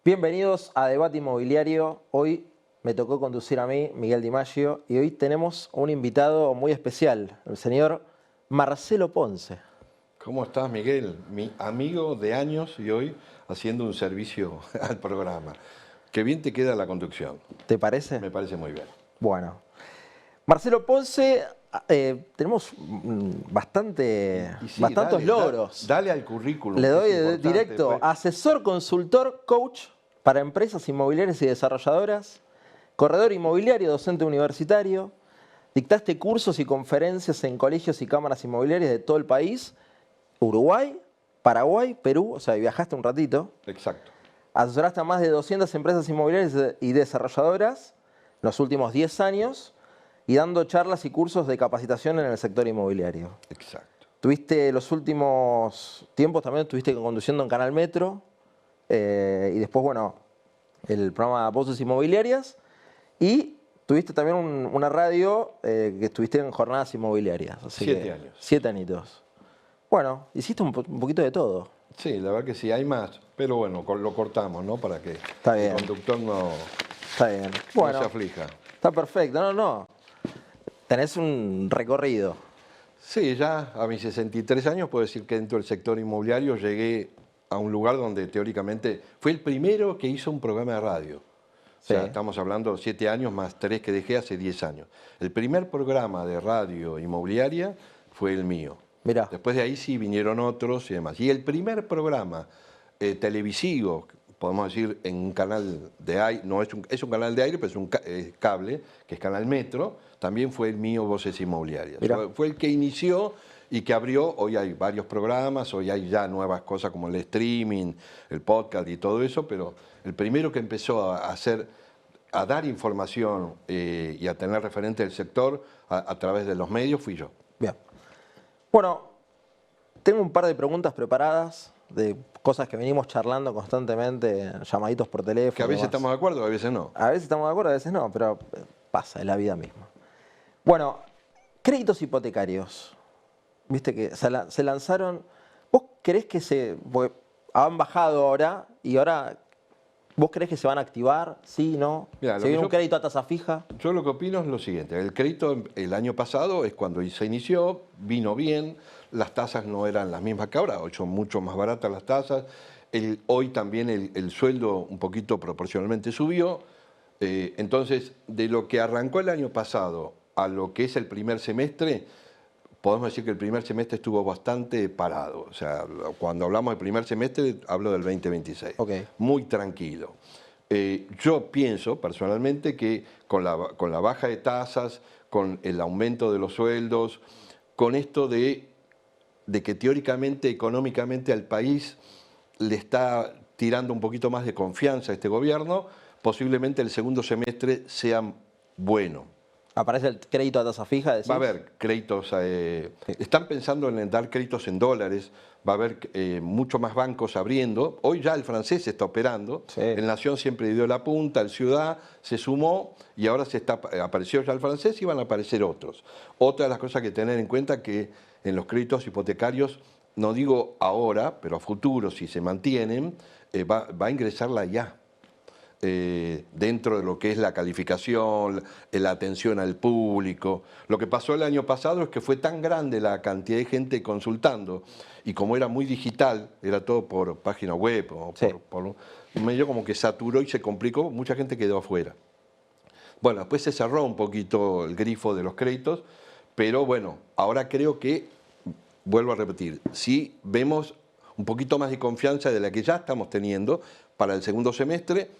Bienvenidos a Debate Inmobiliario. Hoy me tocó conducir a mí, Miguel Di Maggio, y hoy tenemos un invitado muy especial, el señor Marcelo Ponce. ¿Cómo estás, Miguel? Mi amigo de años y hoy haciendo un servicio al programa. Qué bien te queda la conducción. ¿Te parece? Me parece muy bien. Bueno, Marcelo Ponce, tenemos Sí, bastantes logros. Dale al currículum. Le doy es importante, directo, pues. asesor, consultor, coach para empresas inmobiliarias y desarrolladoras, corredor inmobiliario, docente universitario, dictaste cursos y conferencias en colegios y cámaras inmobiliarias de todo el país, Uruguay, Paraguay, Perú, o sea, viajaste un ratito. Exacto. Asesoraste a más de 200 empresas inmobiliarias y desarrolladoras en los últimos 10 años y dando charlas y cursos de capacitación en el sector inmobiliario. Exacto. Tuviste los últimos tiempos también, estuviste conduciendo en Canal Metro y después, bueno, el programa Voces Inmobiliarias y tuviste también una radio que estuviste en jornadas inmobiliarias. Así 7 años. 7 añitos. Bueno, hiciste un poquito de todo. Sí, la verdad que sí, hay más. Pero bueno, lo cortamos, ¿no? Para que Está bien. el conductor no Está bien. Bueno, se aflija. está perfecto. No. Tenés un recorrido. Sí, ya a mis 63 años puedo decir que dentro del sector inmobiliario llegué a un lugar donde teóricamente fue el primero que hizo un programa de radio. O sea, Sí. estamos hablando de 7 años más 3 que dejé hace 10 años. El primer programa de radio inmobiliaria fue el mío. Mirá. Después de ahí sí vinieron otros y demás. Y el primer programa televisivo, podemos decir, en un canal de aire, no es un canal de aire, pero es un cable, que es Canal Metro, también fue el mío, Voces Inmobiliarias. Mirá. Fue el que inició y que abrió. Hoy hay varios programas, hoy hay ya nuevas cosas como el streaming, el podcast y todo eso, pero el primero que empezó a hacer, a dar información y a tener referente del sector a través de los medios fui yo. Bien. Bueno, tengo un par de preguntas preparadas de cosas que venimos charlando constantemente, llamaditos por teléfono. Que a veces estamos de acuerdo, a veces no. A veces estamos de acuerdo, a veces no, pero pasa, es la vida misma. Bueno, créditos hipotecarios. Viste que se lanzaron. ¿Vos creés que porque han bajado ahora y ahora vos creés que se van a activar? ¿Sí, no? Mirá, ¿Se viene un crédito a tasa fija? Yo lo que opino es lo siguiente, el crédito el año pasado es cuando se inició, vino bien, las tasas no eran las mismas que ahora, hoy son mucho más baratas las tasas, hoy también el sueldo un poquito proporcionalmente subió, entonces de lo que arrancó el año pasado a lo que es el primer semestre, podemos decir que el primer semestre estuvo bastante parado, o sea, cuando hablamos del primer semestre hablo del 2026, Okay. muy tranquilo. Yo pienso personalmente que con la baja de tasas, con el aumento de los sueldos, con esto de que teóricamente, económicamente al país le está tirando un poquito más de confianza a este gobierno, posiblemente el segundo semestre sea bueno. ¿Aparece el crédito a tasa fija? Decís? Va a haber créditos, están pensando en dar créditos en dólares, va a haber mucho más bancos abriendo. Hoy ya el francés está operando, Sí. el Nación siempre dio la punta, el Ciudad se sumó y ahora apareció ya el francés y van a aparecer otros. Otra de las cosas que tener en cuenta que en los créditos hipotecarios, no digo ahora, pero a futuro si se mantienen, va a ingresar la IA. Dentro de lo que es la calificación, la atención al público. Lo que pasó el año pasado es que fue tan grande la cantidad de gente consultando y como era muy digital, era todo por página web, o Sí. por medio como que saturó y se complicó, mucha gente quedó afuera. Bueno, después se cerró un poquito el grifo de los créditos, pero bueno, ahora creo que, vuelvo a repetir, sí vemos un poquito más de confianza de la que ya estamos teniendo para el segundo semestre.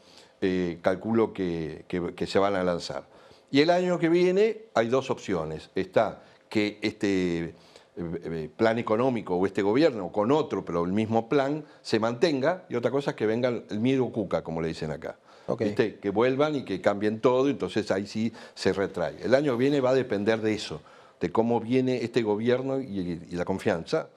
Calculo que se van a lanzar. Y el año que viene hay dos opciones. Está que este plan económico o este gobierno con otro, pero el mismo plan, se mantenga, y otra cosa es que venga el miedo cuca, como le dicen acá. Okay. ¿Viste? Que vuelvan y que cambien todo, entonces ahí sí se retrae. El año que viene va a depender de eso, de cómo viene este gobierno y la confianza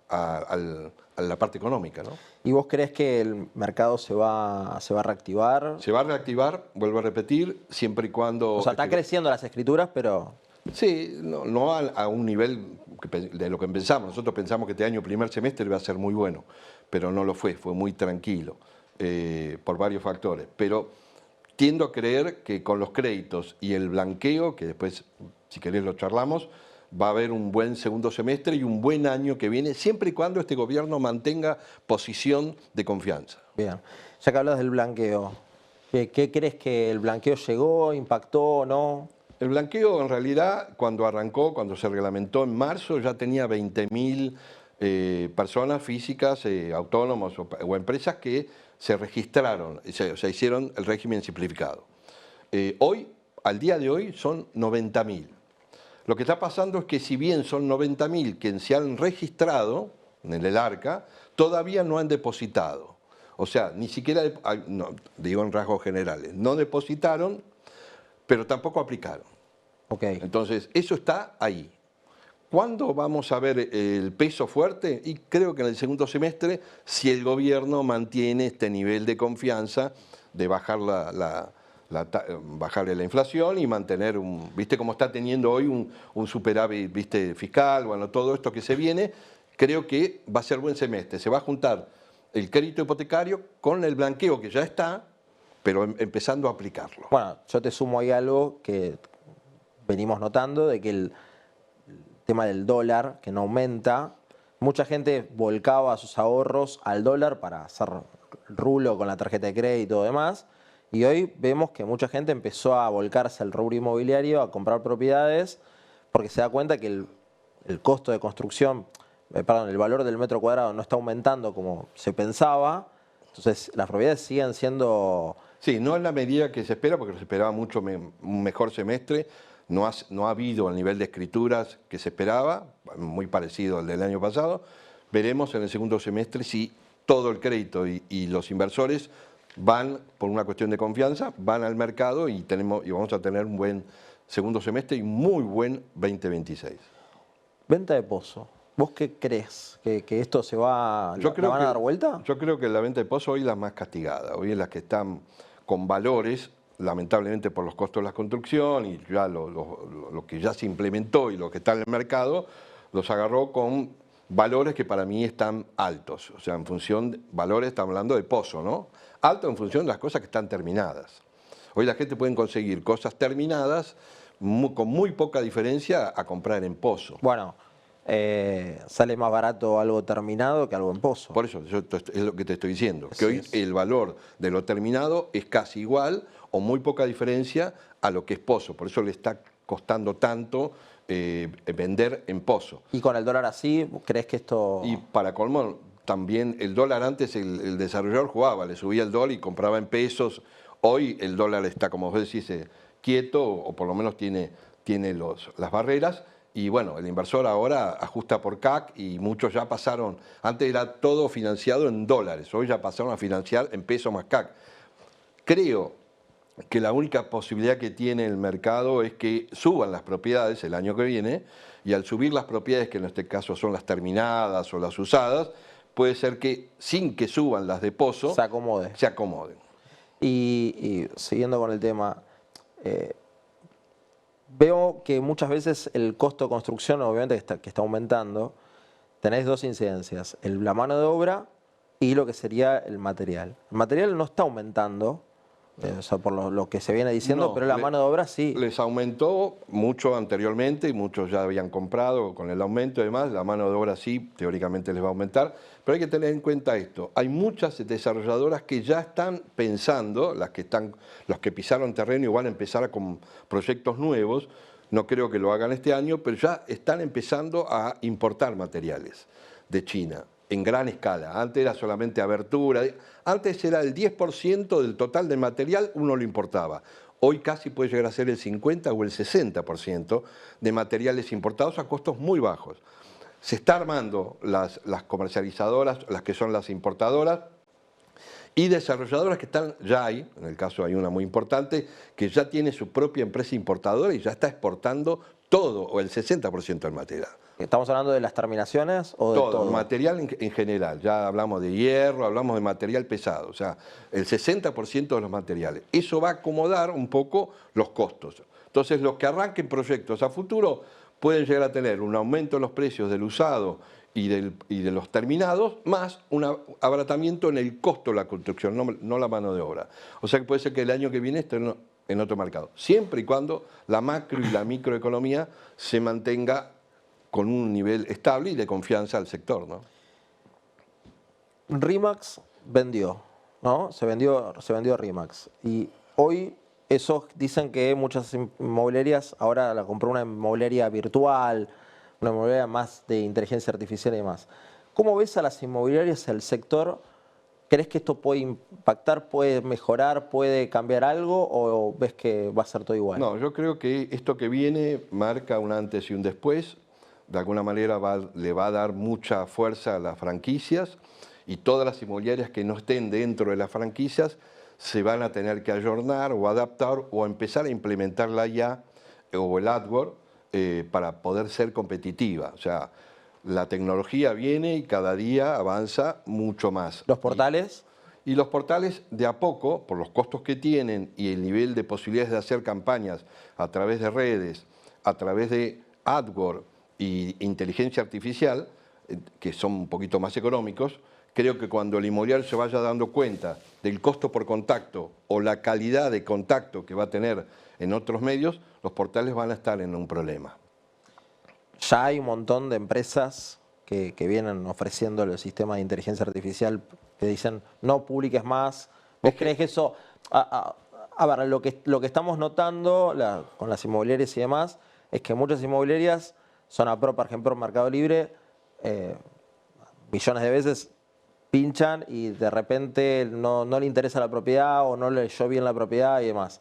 a la parte económica, ¿no? ¿Y vos creés que el mercado se va a reactivar? Se va a reactivar, vuelvo a repetir, siempre y cuando... O sea, está creciendo las escrituras, pero... Sí, no a un nivel de lo que pensamos. Nosotros pensamos que este año, primer semestre, iba a ser muy bueno, pero no lo fue muy tranquilo. por varios factores. Pero tiendo a creer que con los créditos y el blanqueo, que después, si querés, lo charlamos, va a haber un buen segundo semestre y un buen año que viene, siempre y cuando este gobierno mantenga posición de confianza. Bien, ya que hablas del blanqueo, ¿qué crees que el blanqueo llegó, impactó o no? El blanqueo, en realidad, cuando arrancó, cuando se reglamentó en marzo, ya tenía 20.000 personas físicas, autónomos o empresas que se registraron, o sea, hicieron el régimen simplificado. Hoy, al día de hoy, son 90.000. Lo que está pasando es que si bien son 90.000 que se han registrado en el ARCA, todavía no han depositado. O sea, ni siquiera, no, digo en rasgos generales, no depositaron, pero tampoco aplicaron. Okay. Entonces, eso está ahí. ¿Cuándo vamos a ver el peso fuerte? Y creo que en el segundo semestre, si el gobierno mantiene este nivel de confianza de bajar bajarle la inflación y mantener viste cómo está teniendo hoy un superávit, viste, fiscal, bueno, todo esto que se viene, creo que va a ser buen semestre. Se va a juntar el crédito hipotecario con el blanqueo que ya está, pero empezando a aplicarlo. Bueno, yo te sumo ahí algo que venimos notando, de que el tema del dólar, que no aumenta, mucha gente volcaba sus ahorros al dólar para hacer rulo con la tarjeta de crédito y demás, y hoy vemos que mucha gente empezó a volcarse al rubro inmobiliario, a comprar propiedades, porque se da cuenta que el costo de construcción, perdón, el valor del metro cuadrado no está aumentando como se pensaba, entonces las propiedades siguen siendo... Sí, no en la medida que se espera, porque se esperaba mucho un mejor semestre. No ha habido el nivel de escrituras que se esperaba, muy parecido al del año pasado. Veremos en el segundo semestre si todo el crédito y los inversores van, por una cuestión de confianza, van al mercado y vamos a tener un buen segundo semestre y muy buen 2026. Venta de pozo. ¿Vos qué crees? ¿Que esto se va, ¿La van a dar vuelta? Yo creo que la venta de pozo hoy es la más castigada. Hoy es la que están con valores, lamentablemente por los costos de la construcción y ya lo que ya se implementó y lo que está en el mercado, los agarró con valores que para mí están altos. O sea, en función de valores, estamos hablando de pozo, ¿no? Alto en función de las cosas que están terminadas. Hoy la gente puede conseguir cosas terminadas con muy poca diferencia a comprar en pozo. Bueno, sale más barato algo terminado que algo en pozo. Por eso, es lo que te estoy diciendo, que hoy el valor de lo terminado es casi igual o muy poca diferencia a lo que es pozo. Por eso le está costando tanto vender en pozo. ¿Y con el dólar así, crees que esto...? Y para colmo, también el dólar antes, el desarrollador jugaba, le subía el dólar y compraba en pesos. Hoy el dólar está, como vos decís, quieto, o por lo menos tiene las barreras. Y bueno, el inversor ahora ajusta por CAC y muchos ya pasaron, antes era todo financiado en dólares, hoy ya pasaron a financiar en peso más CAC. Creo que la única posibilidad que tiene el mercado es que suban las propiedades el año que viene, y al subir las propiedades, que en este caso son las terminadas o las usadas, puede ser que sin que suban las de pozo, se acomoden. Y siguiendo con el tema... veo que muchas veces el costo de construcción, obviamente que está aumentando, tenés dos incidencias, la mano de obra y lo que sería el material. El material no está aumentando, o sea, por lo que se viene diciendo, pero la mano de obra sí. Les aumentó mucho anteriormente y muchos ya habían comprado con el aumento y demás. La mano de obra sí, teóricamente les va a aumentar. Pero hay que tener en cuenta esto. Hay muchas desarrolladoras que ya están pensando, los que pisaron terreno y van a empezar con proyectos nuevos. No creo que lo hagan este año, pero ya están empezando a importar materiales de China en gran escala. Antes era solamente abertura. Antes era el 10% del total de material, uno lo importaba. Hoy casi puede llegar a ser el 50 o el 60% de materiales importados a costos muy bajos. Se está armando las comercializadoras, las que son las importadoras, y desarrolladoras que ya hay, en el caso hay una muy importante, que ya tiene su propia empresa importadora y ya está exportando todo o el 60% del material. ¿Estamos hablando de las terminaciones o de todo? Material en general. Ya hablamos de hierro, hablamos de material pesado, o sea, el 60% de los materiales. Eso va a acomodar un poco los costos. Entonces, los que arranquen proyectos a futuro pueden llegar a tener un aumento en los precios del usado y de los terminados, más un abaratamiento en el costo de la construcción, no la mano de obra. O sea que puede ser que el año que viene esté en otro mercado, siempre y cuando la macro y la microeconomía se mantenga con un nivel estable y de confianza al sector, ¿no? RE/MAX vendió, ¿no? Se vendió RE/MAX. Y hoy esos dicen que muchas inmobiliarias, ahora la compró una inmobiliaria virtual, una inmobiliaria más de inteligencia artificial y demás. ¿Cómo ves a las inmobiliarias, el sector? ¿Crees que esto puede impactar, puede mejorar, puede cambiar algo o ves que va a ser todo igual? No, yo creo que esto que viene marca un antes y un después. De alguna manera le va a dar mucha fuerza a las franquicias y todas las inmobiliarias que no estén dentro de las franquicias se van a tener que ayornar o adaptar o empezar a implementar la IA o el AdWords para poder ser competitiva. O sea, la tecnología viene y cada día avanza mucho más. ¿Los portales? Y los portales de a poco, por los costos que tienen y el nivel de posibilidades de hacer campañas a través de redes, a través de AdWords y inteligencia artificial, que son un poquito más económicos, creo que cuando el inmobiliario se vaya dando cuenta del costo por contacto o la calidad de contacto que va a tener en otros medios, los portales van a estar en un problema. Ya hay un montón de empresas que vienen ofreciendo los sistemas de inteligencia artificial que dicen no publiques más. ¿Vos crees que eso... A ver, lo que estamos notando con las inmobiliarias y demás es que muchas inmobiliarias son por ejemplo, Mercado Libre, millones de veces pinchan y de repente no le interesa la propiedad o no leyó bien la propiedad y demás.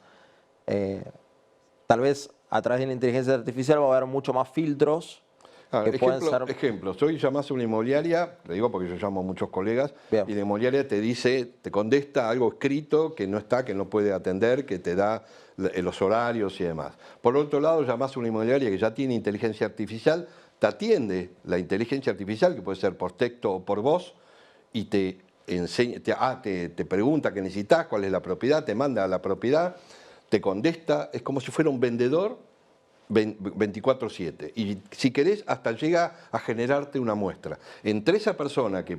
Tal vez a través de la inteligencia artificial va a haber mucho más filtros que pueden ser... Ejemplo, hoy llamás a una inmobiliaria, le digo porque yo llamo a muchos colegas, Bien. y la inmobiliaria te dice, te contesta algo escrito que no está, que no puede atender, que te da los horarios y demás. Por otro lado, llamás a una inmobiliaria que ya tiene inteligencia artificial, te atiende la inteligencia artificial, que puede ser por texto o por voz, y te enseña, te pregunta qué necesitas, cuál es la propiedad, te manda a la propiedad, te contesta, es como si fuera un vendedor 24/7 y si querés hasta llega a generarte una muestra. Entre esa persona que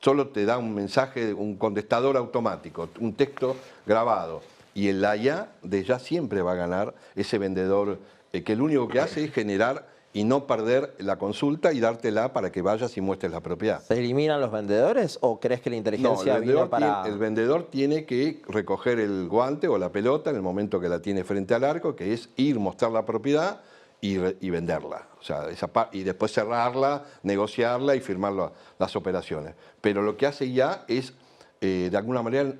solo te da un mensaje, un contestador automático, un texto grabado y el IA de ya siempre va a ganar ese vendedor que lo único que hace es generar y no perder la consulta y dártela para que vayas y muestres la propiedad. ¿Se eliminan los vendedores o crees que la inteligencia vino para...? El vendedor tiene que recoger el guante o la pelota en el momento que la tiene frente al arco, que es ir, mostrar la propiedad y venderla. O sea, y después cerrarla, negociarla y firmar las operaciones. Pero lo que hace ya es, de alguna manera,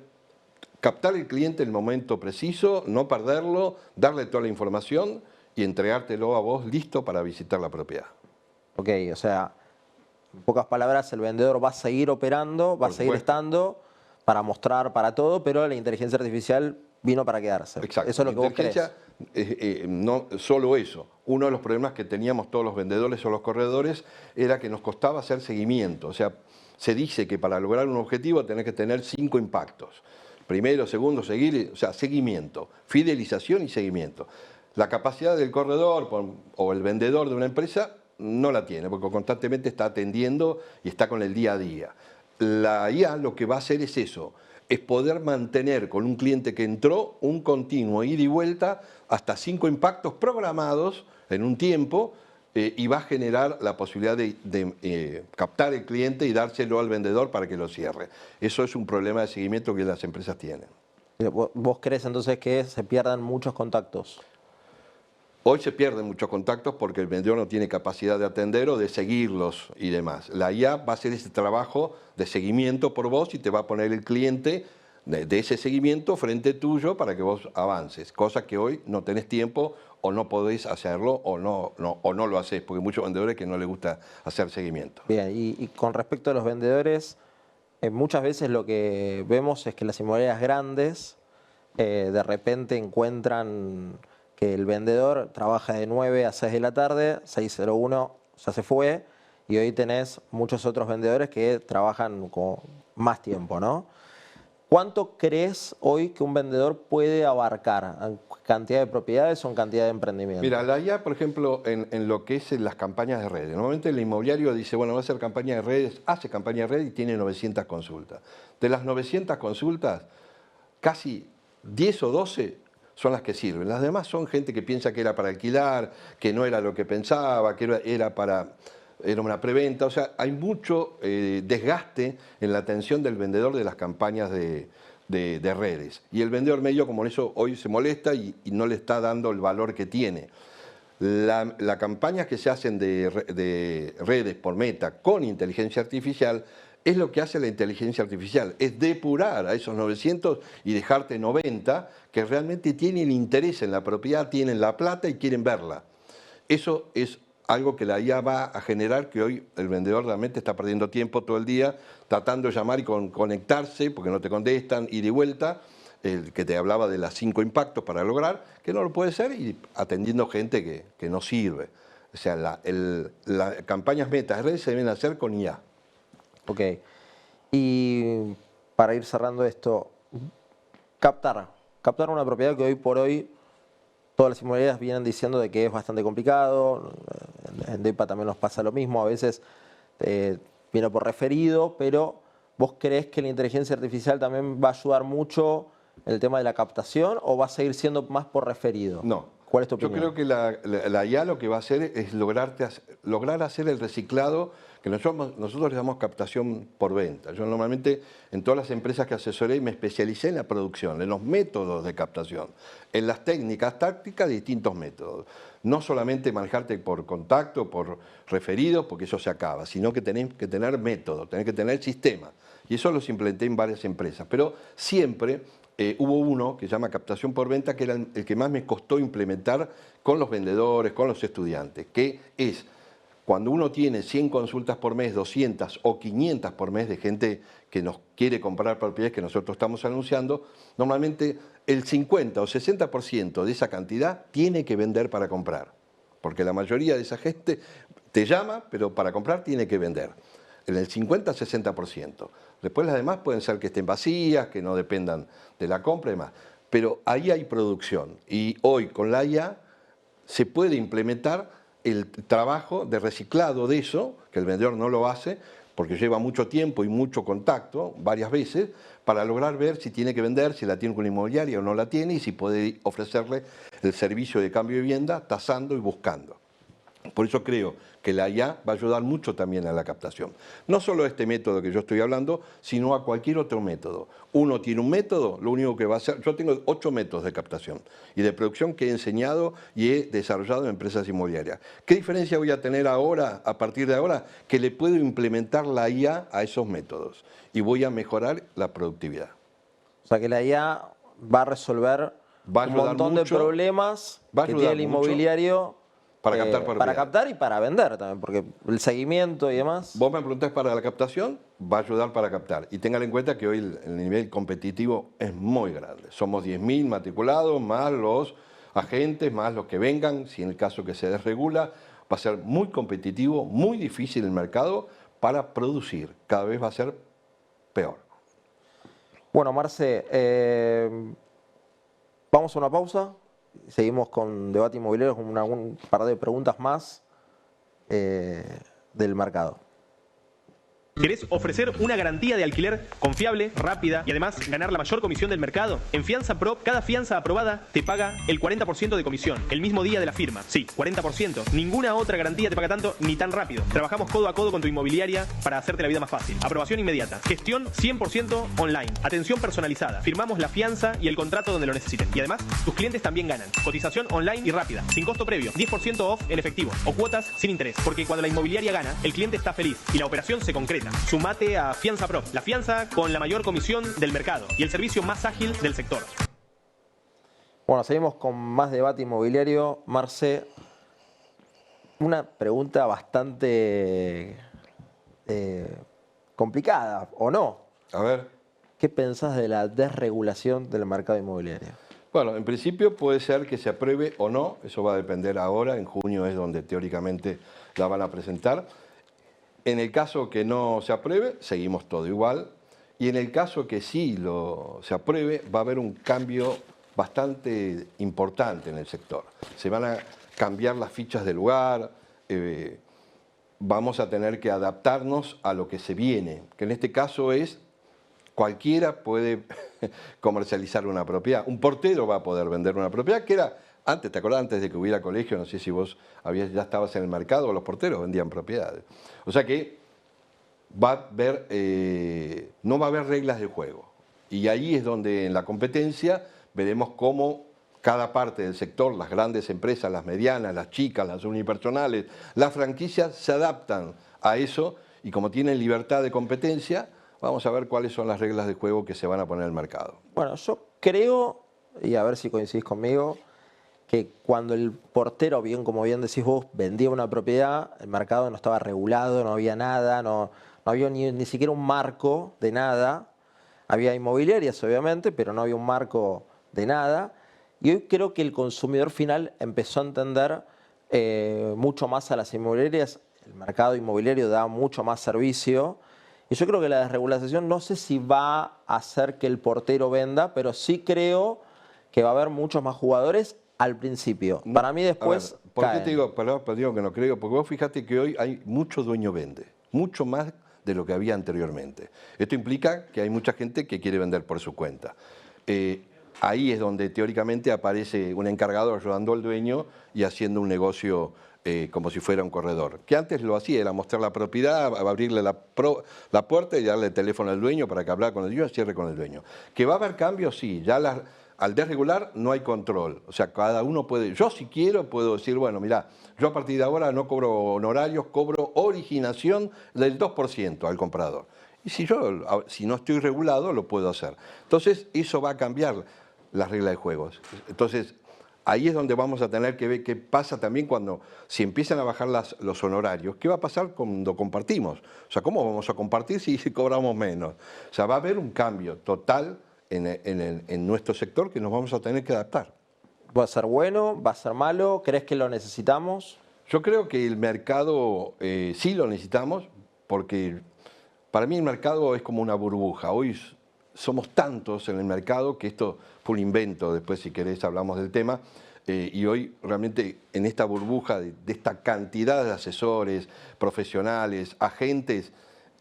captar al cliente en el momento preciso, no perderlo, darle toda la información y entregártelo a vos listo para visitar la propiedad. Ok, o sea, en pocas palabras, el vendedor va a seguir operando, va a seguir estando para mostrar para todo, pero la inteligencia artificial vino para quedarse. Exacto. Eso es lo que vos crees. No solo eso. Uno de los problemas que teníamos todos los vendedores o los corredores era que nos costaba hacer seguimiento. O sea, se dice que para lograr un objetivo tenés que tener 5 impactos. Primero, segundo, seguir, o sea, seguimiento, fidelización y seguimiento. La capacidad del corredor o el vendedor de una empresa no la tiene, porque constantemente está atendiendo y está con el día a día. La IA lo que va a hacer es eso, es poder mantener con un cliente que entró un continuo ida y vuelta hasta 5 impactos programados en un tiempo y va a generar la posibilidad de captar el cliente y dárselo al vendedor para que lo cierre. Eso es un problema de seguimiento que las empresas tienen. ¿Vos crees entonces que se pierdan muchos contactos? Hoy se pierden muchos contactos porque el vendedor no tiene capacidad de atender o de seguirlos y demás. La IA va a hacer ese trabajo de seguimiento por vos y te va a poner el cliente de ese seguimiento frente tuyo para que vos avances, cosa que hoy no tenés tiempo o no podés hacerlo o no lo haces, porque hay muchos vendedores que no les gusta hacer seguimiento. Bien, y con respecto a los vendedores, muchas veces lo que vemos es que las inmobiliarias grandes de repente encuentran que el vendedor trabaja de 9 a 6 de la tarde, 6:01 ya se fue, y hoy tenés muchos otros vendedores que trabajan con más tiempo, ¿no? ¿Cuánto crees hoy que un vendedor puede abarcar? ¿En cantidad de propiedades o en cantidad de emprendimientos? Mira, la IA, por ejemplo, en lo que es en las campañas de redes. Normalmente el inmobiliario dice, bueno, va a hacer campaña de redes, hace campaña de redes y tiene 900 consultas. De las 900 consultas, casi 10 o 12 son las que sirven. Las demás son gente que piensa que era para alquilar, que no era lo que pensaba, que era una preventa. O sea, hay mucho desgaste en la atención del vendedor de las campañas de redes. Y el vendedor medio, como en eso, hoy se molesta y no le está dando el valor que tiene. Las campañas que se hacen de redes por Meta con inteligencia artificial es lo que hace la inteligencia artificial, es depurar a esos 900 y dejarte 90 que realmente tienen interés en la propiedad, tienen la plata y quieren verla. Eso es algo que la IA va a generar, que hoy el vendedor realmente está perdiendo tiempo todo el día tratando de llamar y conectarse porque no te contestan, ir y vuelta, el que te hablaba de las 5 impactos para lograr, que no lo puede ser, y atendiendo gente que no sirve. O sea, las campañas Meta de redes se deben hacer con IA. Ok. Y para ir cerrando esto, captar una propiedad que hoy por hoy todas las inmobiliarias vienen diciendo de que es bastante complicado. En DEPA también nos pasa lo mismo, a veces viene por referido, pero ¿vos creés que la inteligencia artificial también va a ayudar mucho en el tema de la captación o va a seguir siendo más por referido? No. ¿Cuál es tu Yo opinión? creo que la IA lo que va a hacer es lograr hacer el reciclado, que nosotros le damos captación por venta. Yo normalmente en todas las empresas que asesoré me especialicé en la producción, en los métodos de captación, en las técnicas tácticas de distintos métodos. No solamente manejarte por contacto, por referidos, porque eso se acaba, sino que tenés que tener método, tenés que tener sistema. Y eso los implementé en varias empresas. Pero siempre hubo uno que se llama captación por venta, que era el que más me costó implementar con los vendedores, con los estudiantes, que es cuando uno tiene 100 consultas por mes, 200 o 500 por mes de gente que nos quiere comprar propiedades que nosotros estamos anunciando, normalmente el 50 o 60% de esa cantidad tiene que vender para comprar, porque la mayoría de esa gente te llama, pero para comprar tiene que vender. En el 50-60%. Después las demás pueden ser que estén vacías, que no dependan de la compra y demás. Pero ahí hay producción. Y hoy con la IA se puede implementar el trabajo de reciclado de eso, que el vendedor no lo hace, porque lleva mucho tiempo y mucho contacto, varias veces, para lograr ver si tiene que vender, si la tiene con una inmobiliaria o no la tiene, y si puede ofrecerle el servicio de cambio de vivienda, tasando y buscando. Por eso creo que la IA va a ayudar mucho también a la captación. No solo a este método que yo estoy hablando, sino a cualquier otro método. Uno tiene un método, lo único que va a hacer... Yo tengo 8 métodos de captación y de producción que he enseñado y he desarrollado en empresas inmobiliarias. ¿Qué diferencia voy a tener ahora, a partir de ahora? Que le puedo implementar la IA a esos métodos y voy a mejorar la productividad. O sea que la IA va a resolver un montón de problemas que tiene el inmobiliario para captar propiedades. Para captar y para vender también, porque el seguimiento y demás. Vos me preguntás para la captación, va a ayudar para captar. Y tengan en cuenta que hoy el nivel competitivo es muy grande. Somos 10.000 matriculados, más los agentes, más los que vengan, si en el caso que se desregula, va a ser muy competitivo, muy difícil el mercado para producir. Cada vez va a ser peor. Bueno, Marce, vamos a una pausa. Seguimos con Debate Inmobiliario con un par de preguntas más del mercado. ¿Querés ofrecer una garantía de alquiler confiable, rápida y además ganar la mayor comisión del mercado? En Fianza Pro, cada fianza aprobada te paga el 40% de comisión, el mismo día de la firma. Sí, 40%. Ninguna otra garantía te paga tanto ni tan rápido. Trabajamos codo a codo con tu inmobiliaria para hacerte la vida más fácil. Aprobación inmediata. Gestión 100% online. Atención personalizada. Firmamos la fianza y el contrato donde lo necesiten. Y además, tus clientes también ganan. Cotización online y rápida, sin costo previo, 10% off en efectivo o cuotas sin interés. Porque cuando la inmobiliaria gana, el cliente está feliz y la operación se concreta. Sumate a Fianza Pro, la fianza con la mayor comisión del mercado y el servicio más ágil del sector. Bueno, seguimos con más debate inmobiliario. Marce, una pregunta bastante complicada, ¿o no? A ver. ¿Qué pensás de la desregulación del mercado inmobiliario? Bueno, en principio puede ser que se apruebe o no, eso va a depender ahora, en junio es donde teóricamente la van a presentar. En el caso que no se apruebe, seguimos todo igual Y en el caso que sí se apruebe, va a haber un cambio bastante importante en el sector. Se van a cambiar las fichas de lugar, vamos a tener que adaptarnos a lo que se viene, que en este caso es cualquiera puede comercializar una propiedad. Un portero va a poder vender una propiedad, que era antes, ¿te acordás? Antes de que hubiera colegio, no sé si vos ya estabas en el mercado, los porteros vendían propiedades. O sea que va a haber, no va a haber reglas de juego. Y ahí es donde en la competencia veremos cómo cada parte del sector, las grandes empresas, las medianas, las chicas, las unipersonales, las franquicias se adaptan a eso y como tienen libertad de competencia, vamos a ver cuáles son las reglas de juego que se van a poner en el mercado. Bueno, yo creo, y a ver si coincidís conmigo, que cuando el portero, bien como bien decís vos, vendía una propiedad, el mercado no estaba regulado, no había nada, no había ni siquiera un marco de nada. Había inmobiliarias, obviamente, pero no había un marco de nada. Y hoy creo que el consumidor final empezó a entender mucho más a las inmobiliarias. El mercado inmobiliario da mucho más servicio. Y yo creo que la desregulación no sé si va a hacer que el portero venda, pero sí creo que va a haber muchos más jugadores al principio. Para mí después ver, ¿por caen. qué te digo que no creo? Porque vos fíjate que hoy hay mucho dueño vende, mucho más de lo que había anteriormente. Esto implica que hay mucha gente que quiere vender por su cuenta. Ahí es donde teóricamente aparece un encargado ayudando al dueño y haciendo un negocio como si fuera un corredor. Que antes lo hacía, era mostrar la propiedad, abrirle la puerta y darle el teléfono al dueño para que hablara con el dueño y cierre con el dueño. ¿Que va a haber cambios? Sí. Ya al desregular no hay control. O sea, cada uno puede... Yo si quiero puedo decir, bueno, mirá, yo a partir de ahora no cobro honorarios, cobro originación del 2% al comprador. Y si no estoy regulado, lo puedo hacer. Entonces, eso va a cambiar las reglas de juegos. Entonces, ahí es donde vamos a tener que ver qué pasa también si empiezan a bajar los honorarios. ¿Qué va a pasar cuando compartimos? O sea, ¿cómo vamos a compartir si cobramos menos? O sea, va a haber un cambio total en nuestro sector que nos vamos a tener que adaptar. ¿Va a ser bueno? ¿Va a ser malo? ¿Crees que lo necesitamos? Yo creo que el mercado sí lo necesitamos, porque para mí el mercado es como una burbuja. Hoy somos tantos en el mercado que esto fue un invento, después si querés hablamos del tema, y hoy realmente en esta burbuja de esta cantidad de asesores, profesionales, agentes,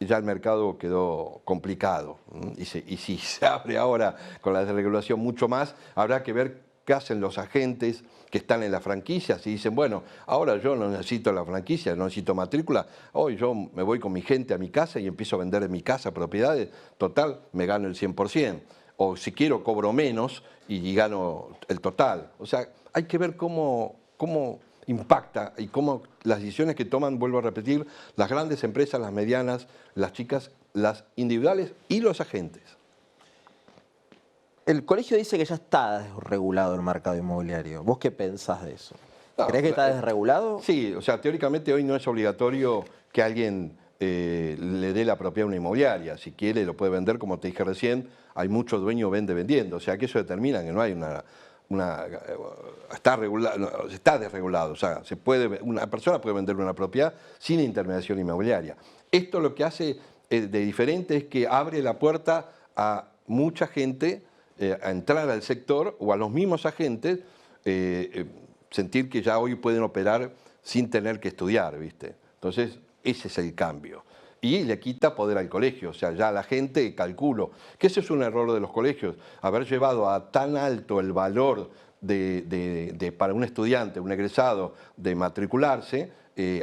ya el mercado quedó complicado. Y si se abre ahora con la desregulación mucho más, habrá que ver qué hacen los agentes que están en las franquicias y dicen, bueno, ahora yo no necesito la franquicia, no necesito matrícula, hoy yo me voy con mi gente a mi casa y empiezo a vender en mi casa propiedades, total, me gano el 100%. O si quiero cobro menos y gano el total. O sea, hay que ver cómo impacta y cómo las decisiones que toman, vuelvo a repetir, las grandes empresas, las medianas, las chicas, las individuales y los agentes. El colegio dice que ya está desregulado el mercado inmobiliario. ¿Vos qué pensás de eso? ¿Creés que está desregulado? Sí, o sea, teóricamente hoy no es obligatorio que alguien le dé la propiedad a una inmobiliaria. Si quiere, lo puede vender, como te dije recién, hay muchos dueños vendiendo. O sea, que eso determina que no hay está desregulado. O sea, una persona puede vender una propiedad sin intermediación inmobiliaria. Esto lo que hace de diferente es que abre la puerta a mucha gente a entrar al sector o a los mismos agentes sentir que ya hoy pueden operar sin tener que estudiar, ¿viste? Entonces, ese es el cambio. Y le quita poder al colegio, o sea, ya la gente, calculo, que ese es un error de los colegios, haber llevado a tan alto el valor para un estudiante, un egresado, de matricularse,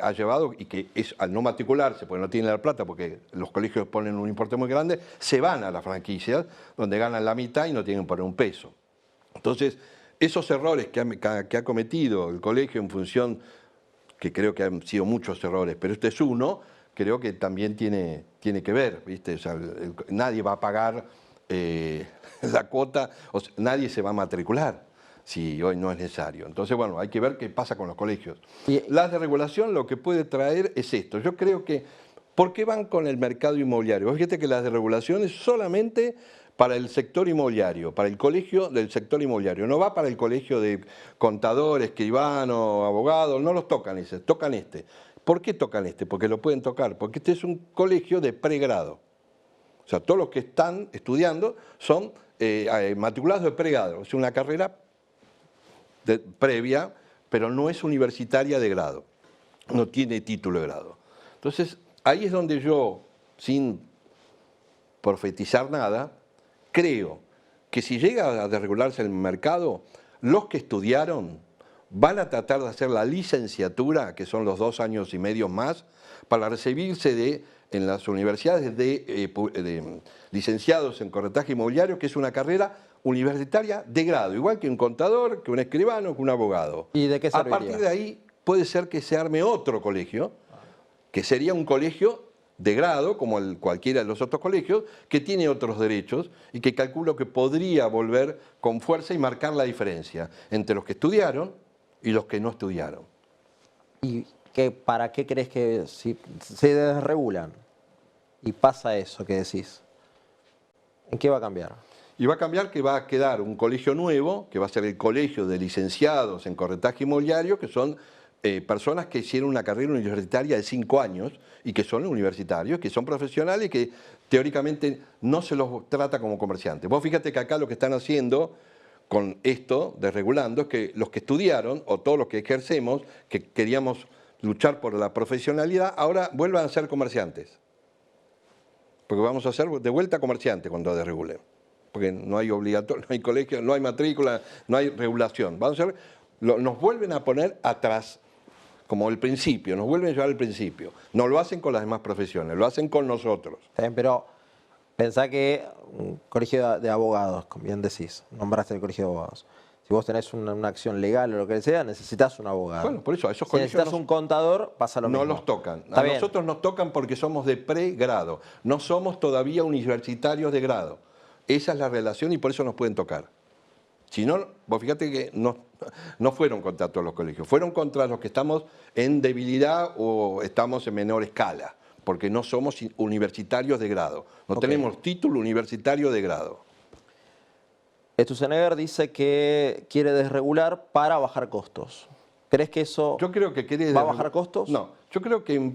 ha llevado, y que al no matricularse, porque no tienen la plata, porque los colegios ponen un importe muy grande, se van a las franquicias, donde ganan la mitad y no tienen que poner un peso. Entonces, esos errores que ha cometido el colegio en función, que creo que han sido muchos errores, pero este es uno, creo que también tiene que ver, ¿viste? O sea, nadie va a pagar la cuota, o sea, nadie se va a matricular si hoy no es necesario. Entonces, bueno, hay que ver qué pasa con los colegios. La desregulación lo que puede traer es esto. Yo creo que, ¿por qué van con el mercado inmobiliario? Fíjate que la desregulación es solamente para el sector inmobiliario, para el colegio del sector inmobiliario. No va para el colegio de contadores, escribanos, abogados, no los tocan ese, tocan este. ¿Por qué tocan este? Porque lo pueden tocar, porque este es un colegio de pregrado. O sea, todos los que están estudiando son matriculados de pregrado. Es una carrera previa, pero no es universitaria de grado. No tiene título de grado. Entonces, ahí es donde yo, sin profetizar nada, creo que si llega a desregularse el mercado, los que estudiaron van a tratar de hacer la licenciatura, que son los 2 años y medio más, para recibirse en las universidades de licenciados en corretaje inmobiliario, que es una carrera universitaria de grado, igual que un contador, que un escribano, que un abogado. ¿Y de qué serviría? A partir de ahí puede ser que se arme otro colegio, que sería un colegio de grado, como cualquiera de los otros colegios, que tiene otros derechos y que calculo que podría volver con fuerza y marcar la diferencia entre los que estudiaron y los que no estudiaron. ¿Y para qué crees que si se desregulan y pasa eso que decís, en qué va a cambiar? Y va a cambiar que va a quedar un colegio nuevo, que va a ser el colegio de licenciados en corretaje inmobiliario, que son personas que hicieron una carrera universitaria de 5 años y que son universitarios, que son profesionales y que teóricamente no se los trata como comerciantes. Vos fíjate que acá lo que están haciendo con esto, desregulando, es que los que estudiaron, o todos los que ejercemos, que queríamos luchar por la profesionalidad, ahora vuelvan a ser comerciantes. Porque vamos a ser de vuelta comerciantes cuando desregulen. Porque no hay obligatorio, no hay colegio, no hay matrícula, no hay regulación. Vamos a ser, nos vuelven a poner atrás, como el principio, nos vuelven a llevar al principio. No lo hacen con las demás profesiones, lo hacen con nosotros. Pero pensá que un colegio de abogados, como bien decís, nombraste el colegio de abogados. Si vos tenés una acción legal o lo que sea, necesitas un abogado. Bueno, por eso a esos si colegios necesitas un contador, pasa lo mismo. No los tocan. Está A bien. nosotros nos tocan porque somos de pregrado. No somos todavía universitarios de grado. Esa es la relación y por eso nos pueden tocar. Si no, vos fíjate que no fueron contra todos los colegios, fueron contra los que estamos en debilidad o estamos en menor escala, porque no somos universitarios de grado, no tenemos título universitario de grado. Sturzenegger dice que quiere desregular para bajar costos. ¿Crees que eso yo creo que va a bajar costos? No, yo creo que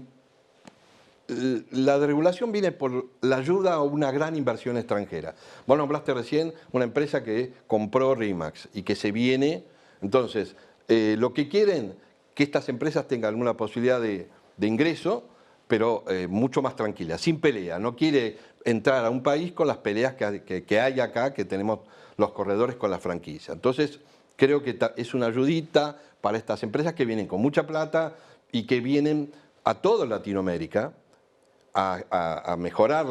la desregulación viene por la ayuda a una gran inversión extranjera. Vos nombraste recién una empresa que compró RE/MAX y que se viene. Entonces, lo que quieren que estas empresas tengan alguna posibilidad de ingreso, pero mucho más tranquila, sin pelea. No quiere entrar a un país con las peleas que hay acá, que tenemos los corredores con la franquicia. Entonces, creo que es una ayudita para estas empresas que vienen con mucha plata y que vienen a toda Latinoamérica a mejorar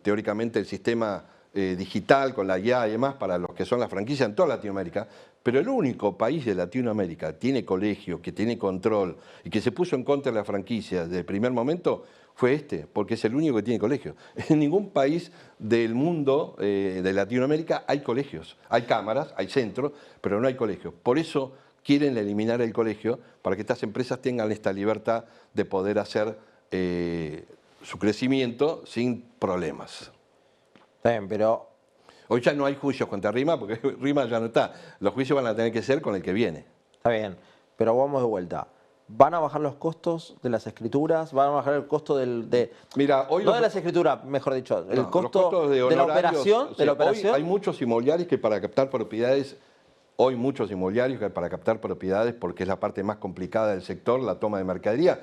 teóricamente el sistema digital con la IA y demás para los que son las franquicias en toda Latinoamérica, pero el único país de Latinoamérica que tiene colegio, que tiene control y que se puso en contra de la franquicia desde el primer momento fue porque es el único que tiene colegio. En ningún país del mundo de Latinoamérica hay colegios, hay cámaras, hay centros, pero no hay colegios. Por eso quieren eliminar el colegio para que estas empresas tengan esta libertad de poder hacer su crecimiento sin problemas. Bien, pero hoy ya no hay juicios contra RE/MAX porque RE/MAX ya no está. Los juicios van a tener que ser con el que viene. Está bien, pero vamos de vuelta. ¿Van a bajar los costos de las escrituras? ¿Van a bajar el costo Mira, hoy no de las escrituras, mejor dicho, el costo de la operación? O sea, hoy hay muchos inmobiliarios que para captar propiedades, porque es la parte más complicada del sector, la toma de mercadería,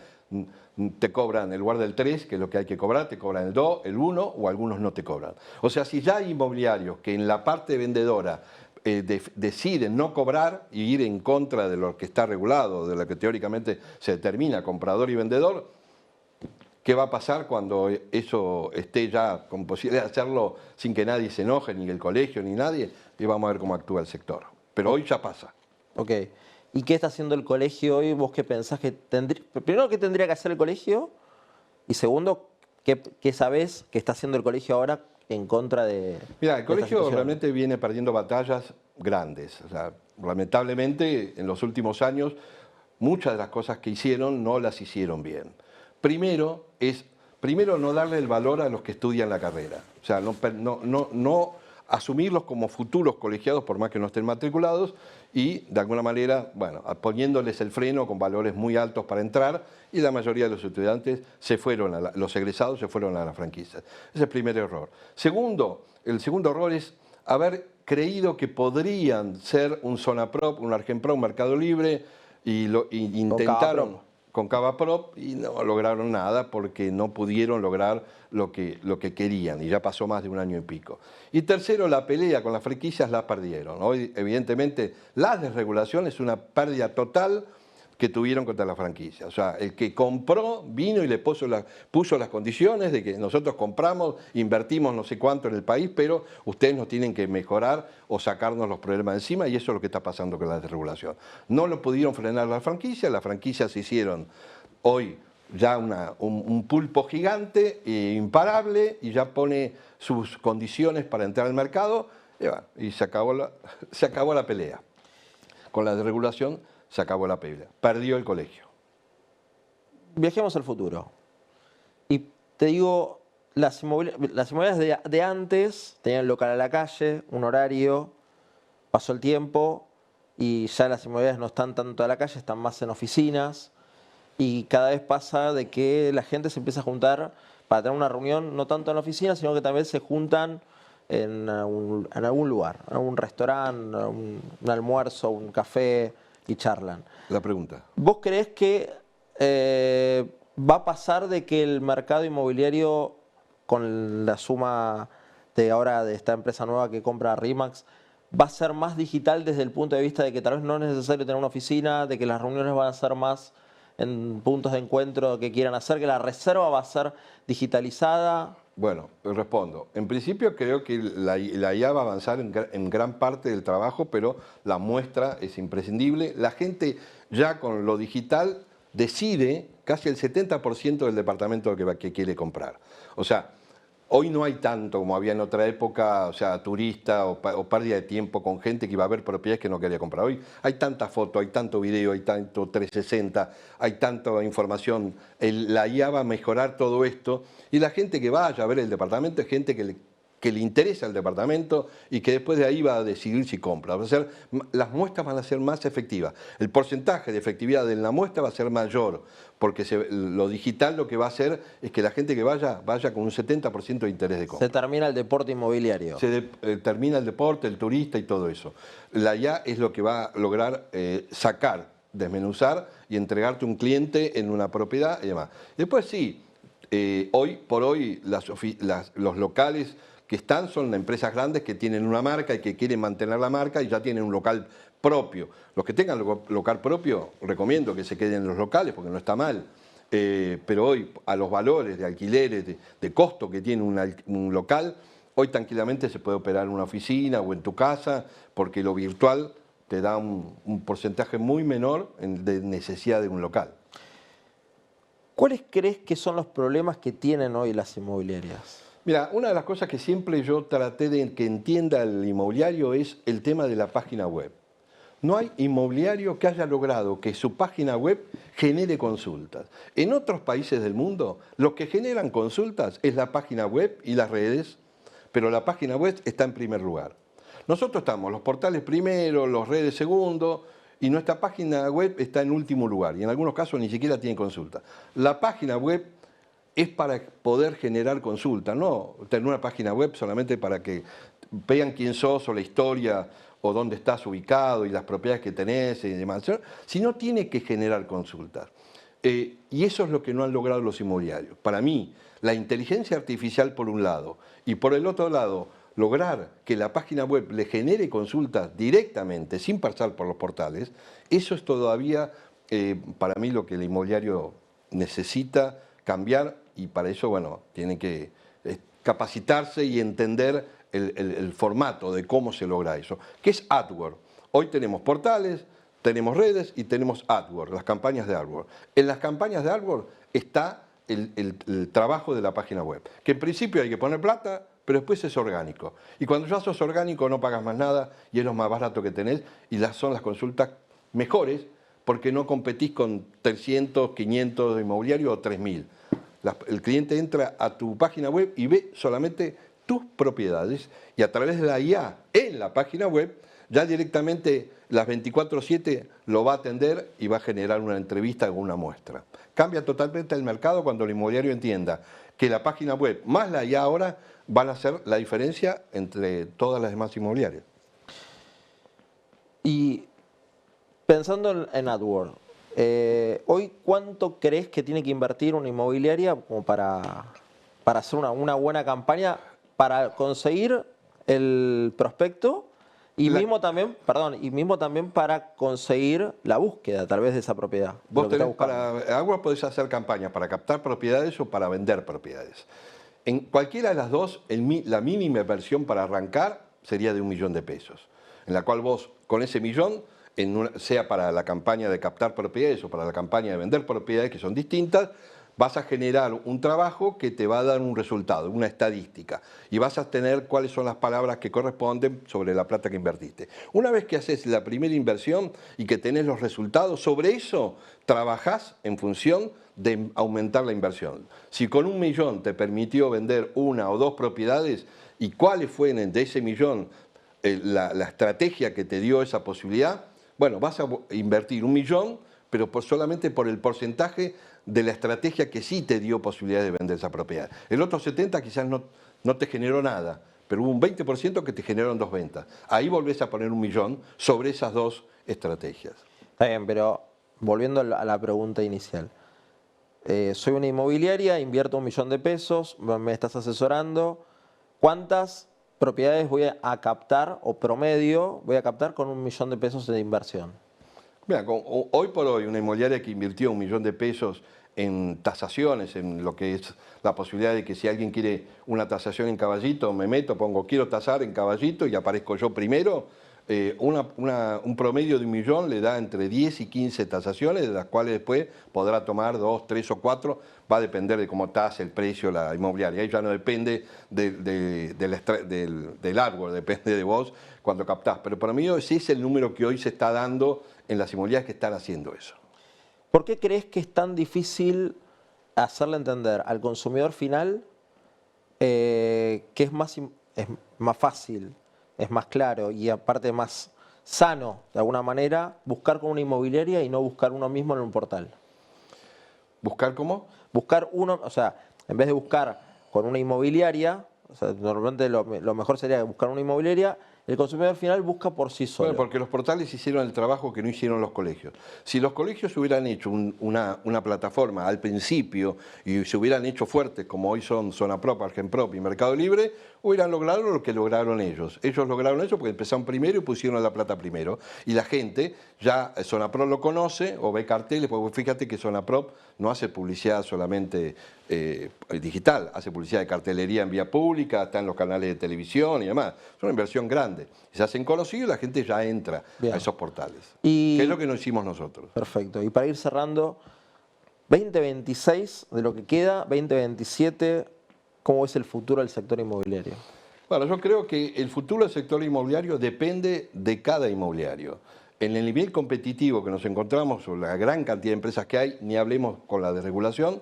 te cobran el guarda del 3, que es lo que hay que cobrar, te cobran el 2, el 1 o algunos no te cobran. O sea, si ya hay inmobiliarios que en la parte vendedora deciden no cobrar y ir en contra de lo que está regulado, de lo que teóricamente se determina comprador y vendedor, ¿qué va a pasar cuando eso esté ya con posibilidad de hacerlo sin que nadie se enoje, ni el colegio, ni nadie? Y vamos a ver cómo actúa el sector. Pero hoy ya pasa. Ok. ¿Y qué está haciendo el colegio hoy? ¿Vos qué pensás que tendría? Primero, ¿qué tendría que hacer el colegio? Y segundo, ¿qué sabés que está haciendo el colegio ahora en contra de... Mira, el colegio realmente viene perdiendo batallas grandes. O sea, lamentablemente, en los últimos años, muchas de las cosas que hicieron no las hicieron bien. Primero, no darle el valor a los que estudian la carrera. O sea, no asumirlos como futuros colegiados por más que no estén matriculados y de alguna manera, bueno, poniéndoles el freno con valores muy altos para entrar y la mayoría de los estudiantes los egresados se fueron a las franquicias. Ese es el primer error. El segundo error es haber creído que podrían ser un Zonaprop, un Argenpro, un Mercado Libre y intentaron con Cavaprop y no lograron nada porque no pudieron lograr lo que querían y ya pasó más de un año y pico. Y tercero, la pelea con las franquicias la perdieron. Hoy, evidentemente, la desregulación es una pérdida total que tuvieron contra la franquicia. O sea, el que compró vino y le puso las condiciones de que nosotros compramos, invertimos no sé cuánto en el país, pero ustedes nos tienen que mejorar o sacarnos los problemas de encima y eso es lo que está pasando con la desregulación. No lo pudieron frenar las franquicias se hicieron hoy ya un pulpo gigante, imparable, y ya pone sus condiciones para entrar al mercado y se acabó la pelea. Con la desregulación se acabó la pelea. Perdió el colegio. Viajemos al futuro. Y te digo, las inmobiliarias de antes tenían local a la calle, un horario, pasó el tiempo y ya las inmobiliarias no están tanto a la calle, están más en oficinas. Y cada vez pasa de que la gente se empieza a juntar para tener una reunión, no tanto en la oficina, sino que también se juntan en algún lugar, en un restaurante, un almuerzo, un café, y charlan. La pregunta. ¿Vos creés que va a pasar de que el mercado inmobiliario, con la suma de ahora de esta empresa nueva que compra RE/MAX, va a ser más digital desde el punto de vista de que tal vez no es necesario tener una oficina, de que las reuniones van a ser más en puntos de encuentro que quieran hacer, que la reserva va a ser digitalizada? Bueno, respondo. En principio creo que la IA va a avanzar en gran parte del trabajo, pero la muestra es imprescindible. La gente ya con lo digital decide casi el 70% del departamento que quiere comprar. O sea, hoy no hay tanto como había en otra época, o sea, turista o pérdida de tiempo con gente que iba a ver propiedades que no quería comprar. Hoy hay tanta foto, hay tanto video, hay tanto 360, hay tanta información. La IA va a mejorar todo esto y la gente que vaya a ver el departamento es gente que le interesa el departamento y que después de ahí va a decidir si compra. Las muestras van a ser más efectivas. El porcentaje de efectividad de la muestra va a ser mayor, porque lo digital lo que va a hacer es que la gente que vaya con un 70% de interés de compra. Se termina el deporte inmobiliario. Termina el deporte, el turista y todo eso. La IA es lo que va a lograr sacar, desmenuzar y entregarte un cliente en una propiedad y demás. Después sí, hoy por hoy los locales que son empresas grandes que tienen una marca y que quieren mantener la marca y ya tienen un local propio. Los que tengan local propio, recomiendo que se queden en los locales porque no está mal. Pero hoy, a los valores de alquileres, de costo que tiene un local, hoy tranquilamente se puede operar en una oficina o en tu casa porque lo virtual te da un porcentaje muy menor de necesidad de un local. ¿Cuáles crees que son los problemas que tienen hoy las inmobiliarias? Mira, una de las cosas que siempre yo traté de que entienda el inmobiliario es el tema de la página web. No hay inmobiliario que haya logrado que su página web genere consultas. En otros países del mundo, lo que generan consultas es la página web y las redes, pero la página web está en primer lugar. Nosotros estamos, los portales primero, las redes segundo, y nuestra página web está en último lugar, y en algunos casos ni siquiera tiene consulta. La página web es para poder generar consulta, no tener una página web solamente para que vean quién sos o la historia o dónde estás ubicado y las propiedades que tenés y demás, sino tiene que generar consultas. Y eso es lo que no han logrado los inmobiliarios. Para mí, la inteligencia artificial por un lado y por el otro lado, lograr que la página web le genere consultas directamente, sin pasar por los portales, eso es todavía para mí lo que el inmobiliario necesita cambiar y para eso, bueno, tiene que capacitarse y entender el formato de cómo se logra eso, que es AdWords. Hoy tenemos portales, tenemos redes y tenemos AdWords, las campañas de AdWords. En las campañas de AdWords está el trabajo de la página web, que en principio hay que poner plata, pero después es orgánico. Y cuando ya sos orgánico no pagas más nada y es lo más barato que tenés y son las consultas mejores porque no competís con 300, 500 de inmobiliario o 3.000. El cliente entra a tu página web y ve solamente tus propiedades y a través de la IA en la página web, ya directamente las 24/7 lo va a atender y va a generar una entrevista con una muestra. Cambia totalmente el mercado cuando el inmobiliario entienda que la página web más la IA ahora van a hacer la diferencia entre todas las demás inmobiliarias. Y pensando en AdWords, hoy ¿cuánto crees que tiene que invertir una inmobiliaria como para hacer una buena campaña para conseguir el prospecto y mismo también para conseguir la búsqueda tal vez de esa propiedad? Vos tenés para AdWords podés hacer campañas para captar propiedades o para vender propiedades. En cualquiera de las dos, la mínima inversión para arrancar sería de $1.000.000, en la cual vos con ese millón, sea para la campaña de captar propiedades o para la campaña de vender propiedades, que son distintas, vas a generar un trabajo que te va a dar un resultado, una estadística, y vas a tener cuáles son las palabras que corresponden sobre la plata que invertiste. Una vez que haces la primera inversión y que tenés los resultados, sobre eso trabajás en función de aumentar la inversión. Si con $1 millón te permitió vender 1 o 2 propiedades, y cuáles fueron de ese millón la estrategia que te dio esa posibilidad, bueno, vas a invertir $1 millón, pero solamente por el porcentaje de la estrategia que sí te dio posibilidad de vender esa propiedad. El otro 70% quizás no te generó nada, pero hubo un 20% que te generaron 2 ventas. Ahí volvés a poner $1 millón sobre esas 2 estrategias. Está bien, pero volviendo a la pregunta inicial. Soy una inmobiliaria, invierto $1 millón, me estás asesorando. ¿Cuántas propiedades voy a captar o promedio voy a captar con $1 millón de inversión? Mira, hoy por hoy una inmobiliaria que invirtió $1 millón en tasaciones, en lo que es la posibilidad de que si alguien quiere una tasación en Caballito, me meto, pongo quiero tasar en Caballito y aparezco yo primero, un promedio de $1 millón le da entre 10 y 15 tasaciones, de las cuales después podrá tomar 2, 3 o 4, va a depender de cómo tasa el precio la inmobiliaria. Ahí ya no depende del hardware, depende de vos cuando captás. Pero para mí ese es el número que hoy se está dando en las inmobiliarias que están haciendo eso. ¿Por qué crees que es tan difícil hacerle entender al consumidor final que es más fácil, es más claro y aparte más sano, de alguna manera, buscar con una inmobiliaria y no buscar uno mismo en un portal? ¿Buscar cómo? Buscar uno, o sea, en vez de buscar con una inmobiliaria, o sea, normalmente lo mejor sería buscar una inmobiliaria, el consumidor final busca por sí solo. Bueno, porque los portales hicieron el trabajo que no hicieron los colegios. Si los colegios hubieran hecho una plataforma al principio y se hubieran hecho fuertes, como hoy son Zonaprop, Argenprop y Mercado Libre, hubieran logrado lo que lograron ellos. Ellos lograron eso porque empezaron primero y pusieron la plata primero. Y la gente, ya Zonaprop lo conoce o ve carteles, porque fíjate que Zonaprop no hace publicidad solamente digital, hace publicidad de cartelería en vía pública, está en los canales de televisión y demás. Es una inversión grande. Se hacen conocidos y la gente ya entra a esos portales. Que es lo que no hicimos nosotros. Perfecto. Y para ir cerrando, 2026 de lo que queda, 2027, ¿cómo es el futuro del sector inmobiliario? Bueno, yo creo que el futuro del sector inmobiliario depende de cada inmobiliario. En el nivel competitivo que nos encontramos, o la gran cantidad de empresas que hay, ni hablemos con la desregulación,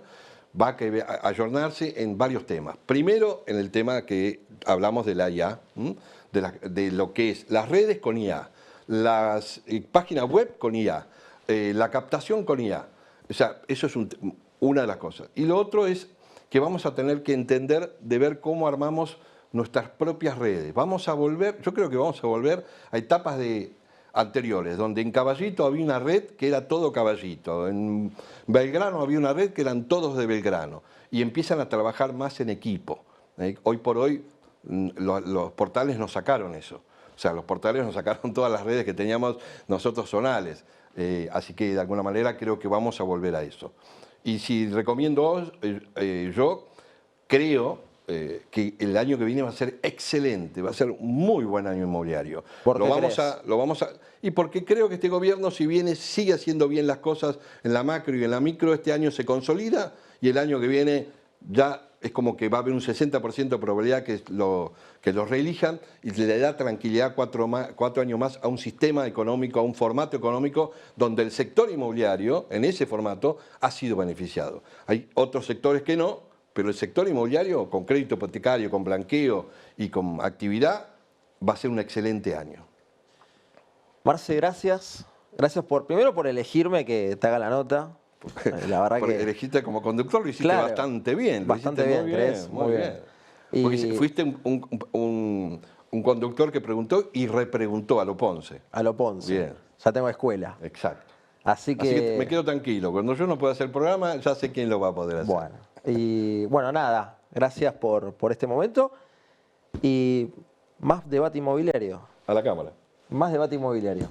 va a ayornarse en varios temas. Primero, en el tema que hablamos de la IA, de lo que es las redes con IA, las páginas web con IA, la captación con IA. O sea, eso es una de las cosas. Y lo otro es que vamos a tener que entender de ver cómo armamos nuestras propias redes. Vamos a volver, yo creo que vamos a volver a etapas anteriores, donde en Caballito había una red que era todo Caballito, en Belgrano había una red que eran todos de Belgrano, y empiezan a trabajar más en equipo. Hoy por hoy los portales nos sacaron eso, o sea, los portales nos sacaron todas las redes que teníamos nosotros zonales, así que de alguna manera creo que vamos a volver a eso. Y si recomiendo, yo creo que el año que viene va a ser excelente, va a ser un muy buen año inmobiliario. ¿Por qué Y porque creo que este gobierno, si viene, sigue haciendo bien las cosas en la macro y en la micro, este año se consolida y el año que viene ya es como que va a haber un 60% de probabilidad que lo reelijan y le da tranquilidad 4 años más a un sistema económico, a un formato económico donde el sector inmobiliario, en ese formato, ha sido beneficiado. Hay otros sectores que no, pero el sector inmobiliario, con crédito hipotecario, con blanqueo y con actividad, va a ser un excelente año. Marce, gracias. Gracias primero por elegirme que te haga la nota. La verdad Porque que elegiste como conductor, lo hiciste Claro, bastante bien. Lo bastante hiciste bien, ¿crees? muy bien. Porque Y fuiste un conductor que preguntó y repreguntó a lo Ponce. a lo Ponce. Bien. Ya tengo escuela. Exacto. Así Así que que me quedo tranquilo. Cuando yo no pueda hacer el programa, ya sé quién lo va a poder hacer. bueno. Y bueno, nada. Gracias por este momento. Y más debate inmobiliario. A la cámara. Más debate inmobiliario.